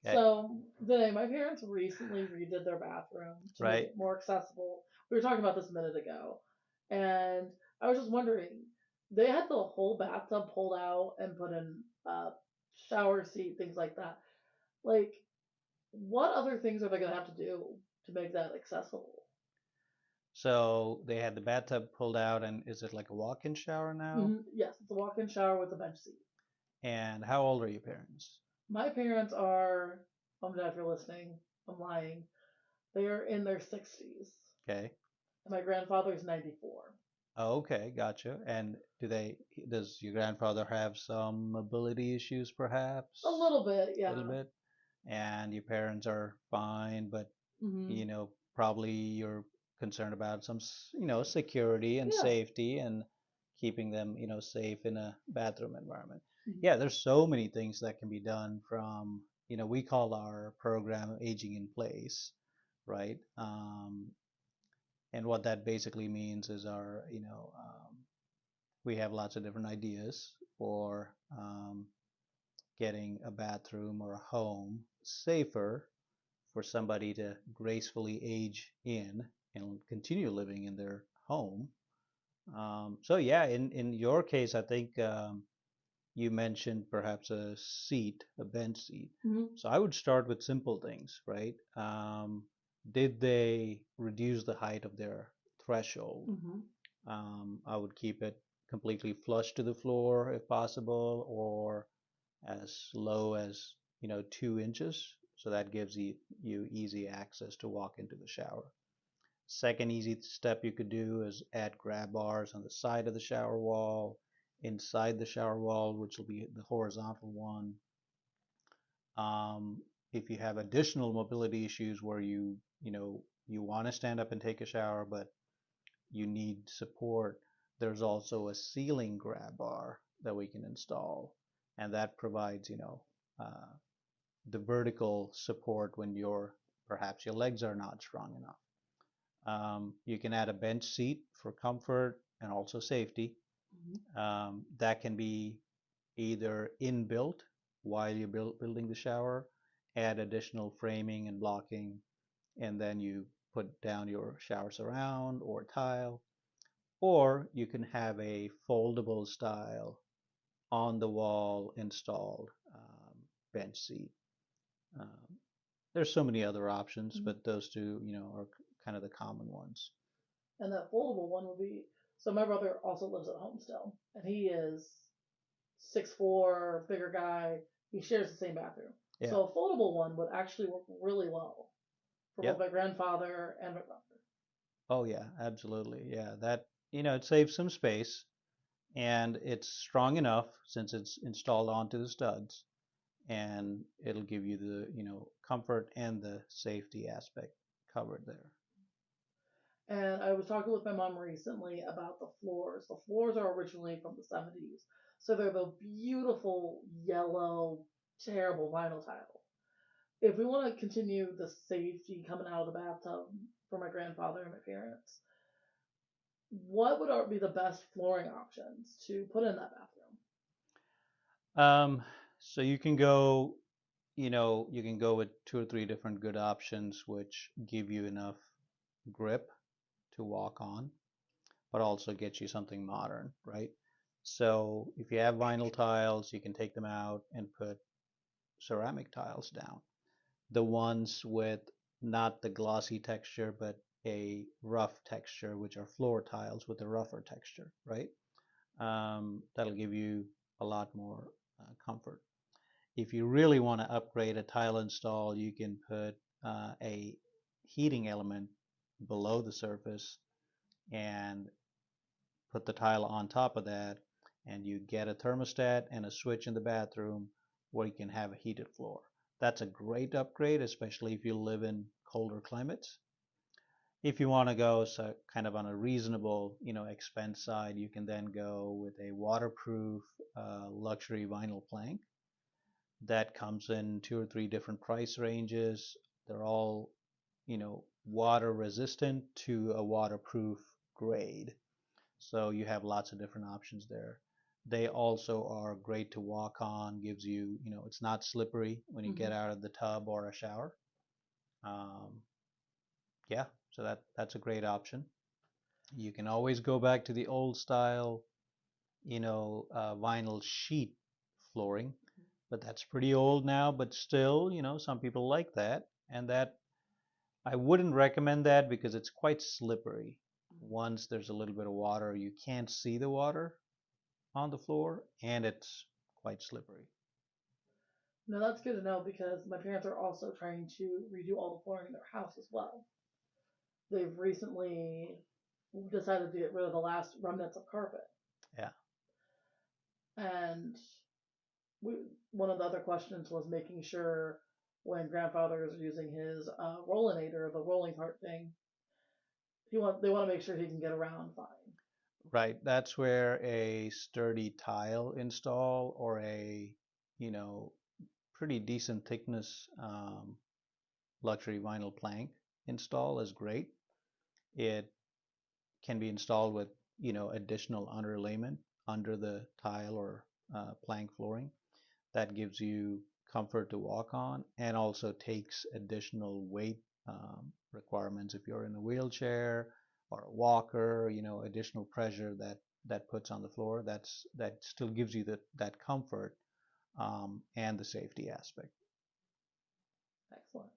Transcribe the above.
Okay. So, Vinay, my parents recently redid their bathroom to make Right. it more accessible. We were talking about this a minute ago, and I was just wondering, they had the whole bathtub pulled out and put in a shower seat, things like that. Like, what other things are they gonna have to do to make that accessible? So they had the bathtub pulled out, and is it like a walk-in shower now? Yes, it's a walk-in shower with a bench seat. And how old are your parents? My parents are, mom and dad, if you're listening, I'm lying. They are in their 60s. Okay. My grandfather's 94. Oh, okay, gotcha. And does your grandfather have some mobility issues A perhaps? little bit, A little yeah. bit? And your parents are fine, but Hmm. probably you're concerned about some, security and Yeah. safety and keeping them, safe in a bathroom environment. Mhm. Yeah, there's so many things that can be done from, we call our program Aging in Place, right? And what that basically means is we have lots of different ideas for getting a bathroom or a home safer for somebody to gracefully age in and continue living in their home. So yeah, in your case, I think you mentioned perhaps a seat, a bench seat. Hmm. So I would start with simple things, right? Did they reduce the height of their threshold? Hmm. I would keep it completely flush to the floor if possible, or as low as 2 inches. So that gives you easy access to walk into the shower. Second easy step you could do is add grab bars on the side of the shower wall, inside the shower wall, which will be the horizontal one. If you have additional mobility issues where you want to stand up and take a shower, but you need support, there's also a ceiling grab bar that we can install, and that provides, uh, the vertical support when perhaps your legs are not strong enough. You can add a bench seat for comfort and also safety. Hmm. That can be either inbuilt while you're building the shower, add additional framing and blocking, and then you put down your shower surround or tile, or you can have a foldable style on the wall installed bench seat. Um, there's so many other options, Hmm. but those two, are kind of the common ones. And that foldable one would be. So my brother also lives at home still, and he is 6'4", bigger guy. He shares the same bathroom. Yeah. So a foldable one would actually work really well for both Yep. my grandfather and my brother. Oh yeah, absolutely. Yeah, that it saves some space and it's strong enough since it's installed onto the studs and it'll give you the, comfort and the safety aspect covered there. And I was talking with my mom recently about the floors. The floors are originally from the 70s. So they're the beautiful yellow, terrible vinyl tile. If we want to continue the safety coming out of the bathtub for my grandfather and my parents, what would be the best flooring options to put in that bathroom? Um, so you can go with two or three different good options which give you enough grip to walk on, but also get you something modern, right? So if you have vinyl tiles, you can take them out and put ceramic tiles down. The ones with not the glossy texture, but a rough texture, which are floor tiles with a rougher texture, right? That'll give you a lot more comfort. If you really want to upgrade a tile install, you can put a heating element below the surface and put the tile on top of that, and you get a thermostat and a switch in the bathroom where you can have a heated floor. That's a great upgrade, especially if you live in colder climates. If you want to go so kind of on a reasonable, expense side, you can then go with a waterproof luxury vinyl plank that comes in two or three different price ranges. They're all, water resistant to a waterproof grade. So you have lots of different options there. They also are great to walk on, gives you, it's not slippery when you Hmm. get out of the tub or a shower. Um, yeah, so that's a great option. You can always go back to the old style, vinyl sheet flooring, but that's pretty old now, but still, some people like that. And that I wouldn't recommend that because it's quite slippery. Once there's a little bit of water, you can't see the water on the floor, and it's quite slippery. No, that's good to know because my parents are also trying to redo all the flooring in their house as well. They've recently decided to get rid of the last remnants of carpet. Yeah, And we, one of the other questions was making sure when grandfather is using his rollinator, the rolling cart thing, they want to make sure he can get around fine. right. That's where a sturdy tile install or a, you know, pretty decent thickness luxury vinyl plank install is great. It can be installed with, additional underlayment under the tile or plank flooring. That gives you comfort to walk on and also takes additional weight requirements if you're in a wheelchair or a walker, additional pressure that puts on the floor. That still gives you that comfort and the safety aspect. Excellent.